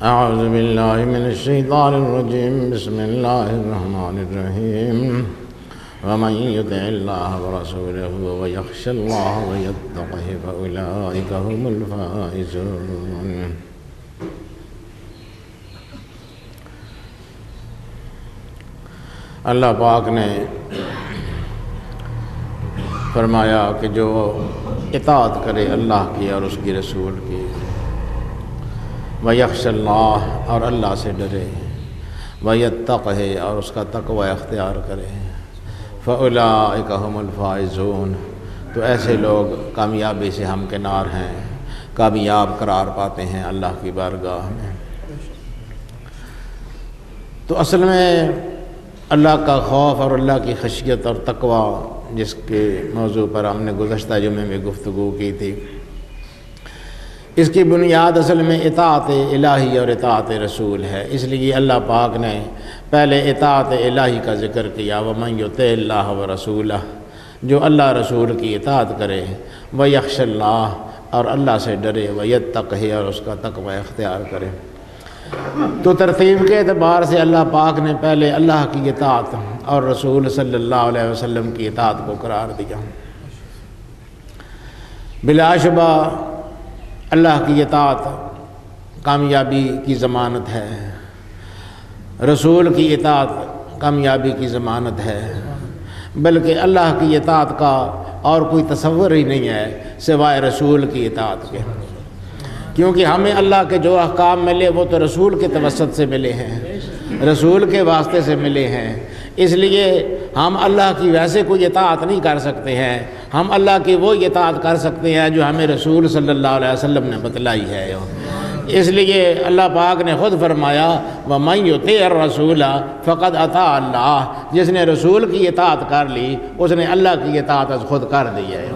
اعوذ باللہ من الشیطان الرجیم بسم اللہ الرحمن الرحیم ومن یطع اللہ ورسولہ ویخش اللہ ویتقہ فاولئک هم الفائزون۔ اللہ پاک نے فرمایا کہ جو اطاعت کرے اللہ کی اور اس کی رسول کی، وَيَخْشَ اللَّهَ اور اللہ سے ڈرے، وَيَتَّقْهِ اور اس کا تقوی اختیار کرے، فَأُولَئِكَ هُمُ الْفَائِزُونَ تو ایسے لوگ کامیابی سے ہمکنار ہیں، کامیاب قرار پاتے ہیں اللہ کی بارگاہ میں۔ تو اصل میں اللہ کا خوف اور اللہ کی خشیت اور تقوی، جس کے موضوع پر ہم نے گزشتہ جمعے میں گفتگو کی تھی، اس کی بنیاد اصل میں اطاعت الہی اور اطاعت رسول ہے۔ اس لیے اللہ پاک نے پہلے اطاعت الہی کا ذکر کیا، وَمَن يُطِعِ اللَّهَ وَرَسُولَهُ جو اللہ رسول کی اطاعت کرے، وَيَخْشَ اللَّهَ اور اللہ سے ڈرے، وَيَتَّقْهِ اور اس کا تقوی اختیار کرے۔ تو ترتیب کے اعتبار سے اللہ پاک نے پہلے اللہ کی اطاعت اور رسول صلی اللہ علیہ وسلم کی اطاعت کو قرار دیا۔ بلا شبہ اللہ کی اطاعت کامیابی کی ضمانت ہے، رسول کی اطاعت کامیابی کی ضمانت ہے، بلکہ اللہ کی اطاعت کا اور کوئی تصور ہی نہیں ہے سوائے رسول کی اطاعت کے، کیونکہ ہمیں اللہ کے جو احکام ملے وہ تو رسول کے توسط سے ملے ہیں، رسول کے واسطے سے ملے ہیں۔ اس لیے ہم اللہ کی ویسے کوئی اطاعت نہیں کر سکتے ہیں، ہم اللہ کی وہ اطاعت کر سکتے ہیں جو ہمیں رسول صلی اللہ علیہ وسلم نے بتلائی ہے۔ اس لیے اللہ پاک نے خود فرمایا، وَمَن يُطِعِ الرَّسُولَ فَقَدْ أَطَاعَ اللَّهَ جس نے رسول کی اطاعت کر لی اس نے اللہ کی اطاعت خود کر دی ہے،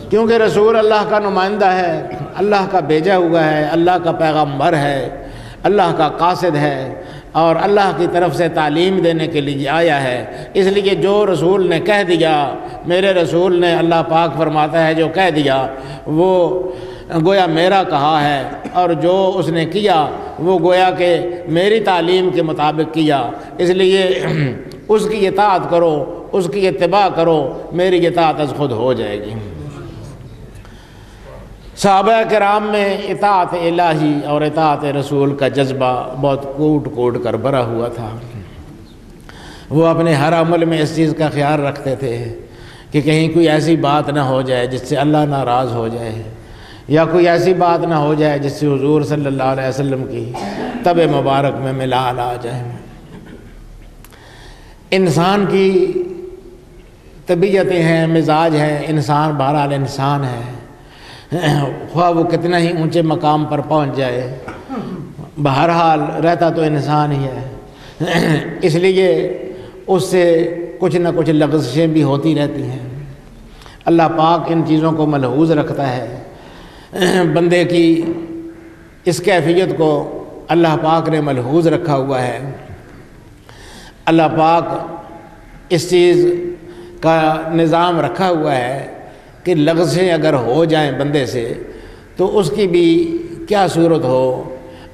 کیونکہ رسول اللہ کا نمائندہ ہے، اللہ کا بھیجا ہوا ہے، اللہ کا پیغمبر ہے، اللہ کا قاصد ہے اور اللہ کی طرف سے تعلیم دینے کے لیے آیا ہے۔ اس لیے جو رسول نے کہہ دیا، میرے رسول نے، اللہ پاک فرماتا ہے جو کہہ دیا وہ گویا میرا کہا ہے، اور جو اس نے کیا وہ گویا کہ میری تعلیم کے مطابق کیا۔ اس لیے اس کی اطاعت کرو، اس کی اتباع کرو، میری اطاعت از خود ہو جائے گی۔ صحابہ کرام میں اطاعت الہی اور اطاعت رسول کا جذبہ بہت کوٹ کوٹ کر بھرا ہوا تھا۔ وہ اپنے ہر عمل میں اس چیز کا خیال رکھتے تھے کہ کہیں کوئی ایسی بات نہ ہو جائے جس سے اللہ ناراض ہو جائے، یا کوئی ایسی بات نہ ہو جائے جس سے حضور صلی اللہ علیہ وسلم کی طبع مبارک میں ملال آ جائے۔ انسان کی طبیعتیں ہیں، مزاج ہیں، انسان بہرحال انسان ہے، خواہ وہ کتنا ہی اونچے مقام پر پہنچ جائے، بہرحال رہتا تو انسان ہی ہے۔ اس لیے اس سے کچھ نہ کچھ لغزشیں بھی ہوتی رہتی ہیں۔ اللہ پاک ان چیزوں کو ملحوظ رکھتا ہے۔ بندے کی اس کیفیت کو اللہ پاک نے ملحوظ رکھا ہوا ہے۔ اللہ پاک اس چیز کا نظام رکھا ہوا ہے کہ لغزشیں اگر ہو جائیں بندے سے تو اس کی بھی کیا صورت ہو،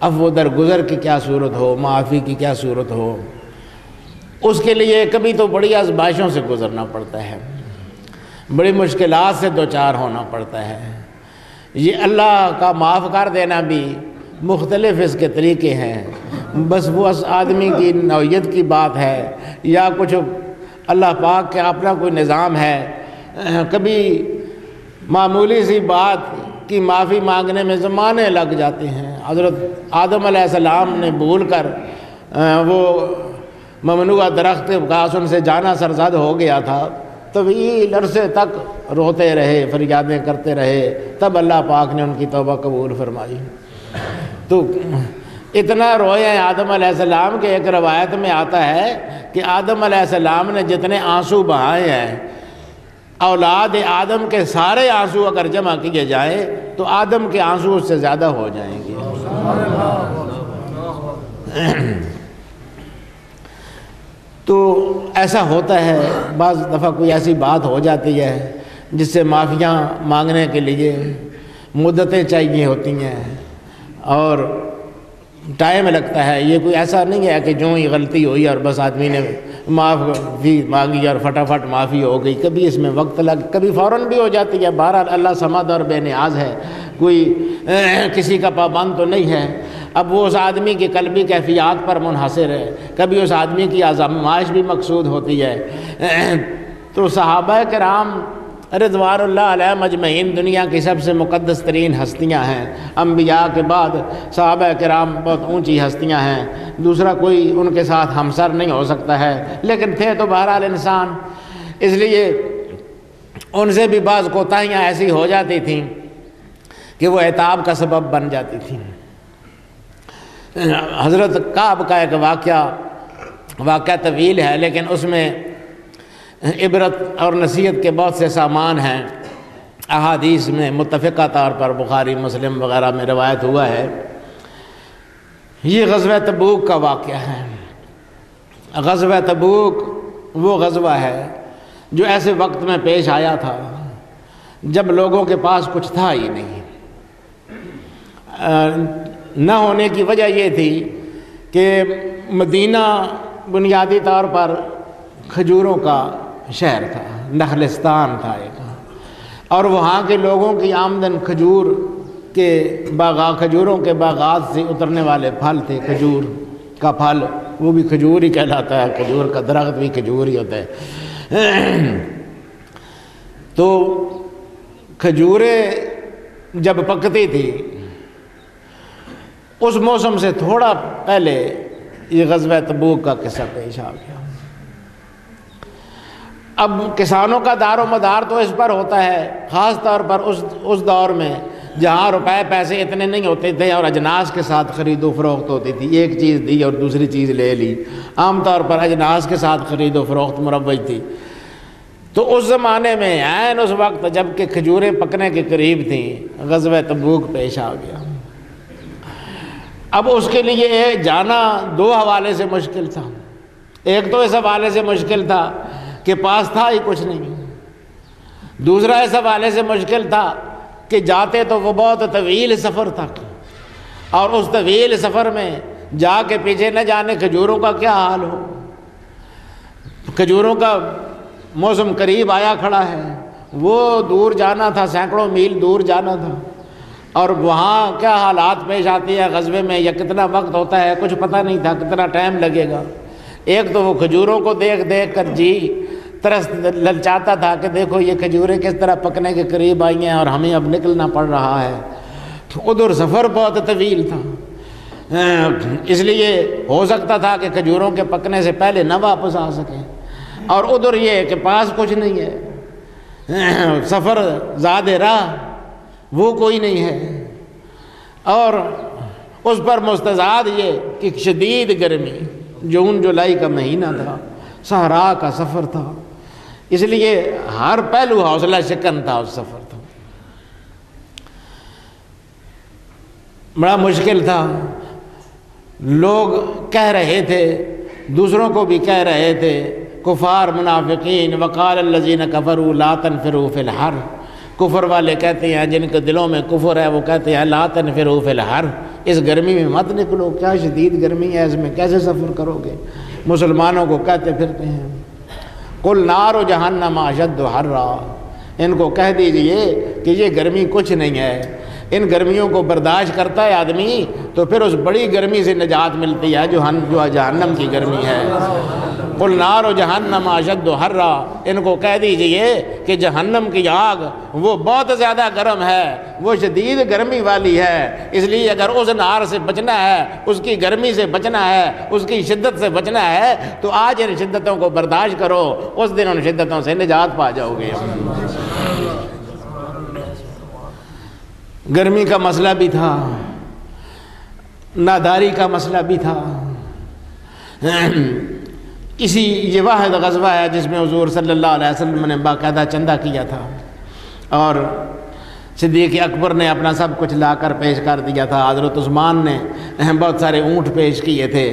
عفو درگزر کی کیا صورت ہو، معافی کی کیا صورت ہو، اس کے لیے کبھی تو بڑی آزمائشوں سے گزرنا پڑتا ہے، بڑی مشکلات سے دوچار ہونا پڑتا ہے۔ یہ اللہ کا معاف کر دینا بھی مختلف اس کے طریقے ہیں، بس وہ اس آدمی کی نوعیت کی بات ہے یا کچھ اللہ پاک کا اپنا کوئی نظام ہے۔ کبھی معمولی سی بات کی معافی مانگنے میں زمانے لگ جاتے ہیں۔ حضرت آدم علیہ السلام نے بھول کر وہ ممنوعہ درخت گھاس ان سے جانا سرزد ہو گیا تھا، طویل عرصے تک روتے رہے، فریادیں کرتے رہے، تب اللہ پاک نے ان کی توبہ قبول فرمائی۔ تو اتنا روئے ہیں آدم علیہ السلام کہ ایک روایت میں آتا ہے کہ آدم علیہ السلام نے جتنے آنسو بہائے ہیں، اولاد آدم کے سارے آنسو اگر جمع کیے جائیں تو آدم کے آنسو اس سے زیادہ ہو جائیں گے۔ تو ایسا ہوتا ہے، بعض دفعہ کوئی ایسی بات ہو جاتی ہے جس سے معافیاں مانگنے کے لیے مدتیں چاہیے ہوتی ہیں، اور ٹائم لگتا ہے، یہ کوئی ایسا نہیں ہے کہ جو ہی غلطی ہوئی اور بس آدمی نے معافی مانگی اور فٹافٹ معافی ہو گئی، کبھی اس میں وقت کبھی فوراً بھی ہو جاتی ہے۔ بہرحال اللہ صمد اور بے نیاز ہے، کوئی کسی کا پابند تو نہیں ہے۔ اب وہ اس آدمی کی قلبی کیفیات پر منحصر ہے، کبھی اس آدمی کی آزمائش بھی مقصود ہوتی ہے۔ تو صحابہ کرام رضوان اللہ علیہ مجمعین دنیا کی سب سے مقدس ترین ہستیاں ہیں، انبیاء کے بعد صحابہ کرام بہت اونچی ہستیاں ہیں، دوسرا کوئی ان کے ساتھ ہمسر نہیں ہو سکتا ہے، لیکن تھے تو بہرحال انسان، اس لیے ان سے بھی بعض کوتاہیاں ایسی ہو جاتی تھیں کہ وہ عتاب کا سبب بن جاتی تھیں۔ حضرت کعب کا ایک واقعہ طویل ہے، لیکن اس میں عبرت اور نصیحت کے بہت سے سامان ہیں، احادیث میں متفقہ طور پر بخاری مسلم وغیرہ میں روایت ہوا ہے۔ یہ غزوہ تبوک کا واقعہ ہے۔ غزوہ تبوک وہ غزوہ ہے جو ایسے وقت میں پیش آیا تھا جب لوگوں کے پاس کچھ تھا ہی نہیں۔ نہ ہونے کی وجہ یہ تھی کہ مدینہ بنیادی طور پر کھجوروں کا شہر تھا، نخلستان تھا ایک، اور وہاں کے لوگوں کی آمدن کھجوروں کے باغات سے اترنے والے پھل تھے۔ کھجور کا پھل وہ بھی کھجور ہی کہلاتا ہے، کھجور کا درخت بھی کھجور ہی ہوتا ہے۔ تو کھجوریں جب پکتی تھی اس موسم سے تھوڑا پہلے یہ غزوہ تبوک کا قصہ پیش آ گیا۔ اب کسانوں کا دار و مدار تو اس پر ہوتا ہے، خاص طور پر اس دور میں جہاں روپے پیسے اتنے نہیں ہوتے تھے اور اجناس کے ساتھ خرید و فروخت ہوتی تھی، ایک چیز دی اور دوسری چیز لے لی، عام طور پر اجناس کے ساتھ خرید و فروخت مروج تھی۔ تو اس زمانے میں عین اس وقت جب کہ کھجوریں پکنے کے قریب تھیں، غزوہ تبوک پیش آ گیا۔ اب اس کے لیے جانا دو حوالے سے مشکل تھا۔ ایک تو اس حوالے سے مشکل تھا کہ پاس تھا ہی کچھ نہیں، دوسرا اس حوالے سے مشکل تھا کہ جاتے تو وہ بہت طویل سفر تھا، اور اس طویل سفر میں جا کے پیچھے نہ جانے کھجوروں کا کیا حال ہو۔ کھجوروں کا موسم قریب آیا کھڑا ہے، وہ دور جانا تھا، سینکڑوں میل دور جانا تھا، اور وہاں کیا حالات پیش آتی ہے غزوے میں یا کتنا وقت ہوتا ہے کچھ پتہ نہیں تھا، کتنا ٹائم لگے گا۔ ایک تو وہ کھجوروں کو دیکھ دیکھ کر جی ترس للچاتا تھا کہ دیکھو یہ کھجوریں کس طرح پکنے کے قریب آئی ہیں اور ہمیں اب نکلنا پڑ رہا ہے۔ ادھر سفر بہت طویل تھا، اس لیے ہو سکتا تھا کہ کھجوروں کے پکنے سے پہلے نہ واپس آ سکیں، اور ادھر یہ کہ پاس کچھ نہیں ہے، سفر زاد راہ وہ کوئی نہیں ہے، اور اس پر مستزاد یہ کہ شدید گرمی، جون جولائی کا مہینہ تھا، صحرا کا سفر تھا، اس لیے ہر پہلو حوصلہ شکن تھا اس سفر تھا، بڑا مشکل تھا۔ لوگ کہہ رہے تھے، دوسروں کو بھی کہہ رہے تھے، کفار منافقین، وقال الذین کفروا لا تنفروا فی الحر، کفر والے کہتے ہیں جن کے دلوں میں کفر ہے وہ کہتے ہیں لا تنفروا فی الحر، اس گرمی میں مت نکلو، کیا شدید گرمی ہے، اس میں کیسے سفر کرو گے۔ مسلمانوں کو کہتے پھرتے ہیں قل نار جہنم اشد حرا، ان کو کہہ دیجئے کہ یہ گرمی کچھ نہیں ہے، ان گرمیوں کو برداشت کرتا ہے آدمی تو پھر اس بڑی گرمی سے نجات ملتی ہے جو جہنم کی گرمی ہے۔ قل نار جہنم اشد حرا، ان کو کہہ دیجئے کہ جہنم کی آگ وہ بہت زیادہ گرم ہے، وہ شدید گرمی والی ہے، اس لیے اگر اس نار سے بچنا ہے، اس کی گرمی سے بچنا ہے، اس کی شدت سے بچنا ہے تو آج ان شدتوں کو برداشت کرو، اس دن ان شدتوں سے نجات پا جاؤ گے۔ گرمی کا مسئلہ بھی تھا، ناداری کا مسئلہ بھی تھا۔ یہ واحد غزوہ ہے جس میں حضور صلی اللہ علیہ وسلم نے باقاعدہ چندہ کیا تھا، اور صدیق اکبر نے اپنا سب کچھ لا کر پیش کر دیا تھا، حضرت عثمان نے بہت سارے اونٹ پیش کیے تھے۔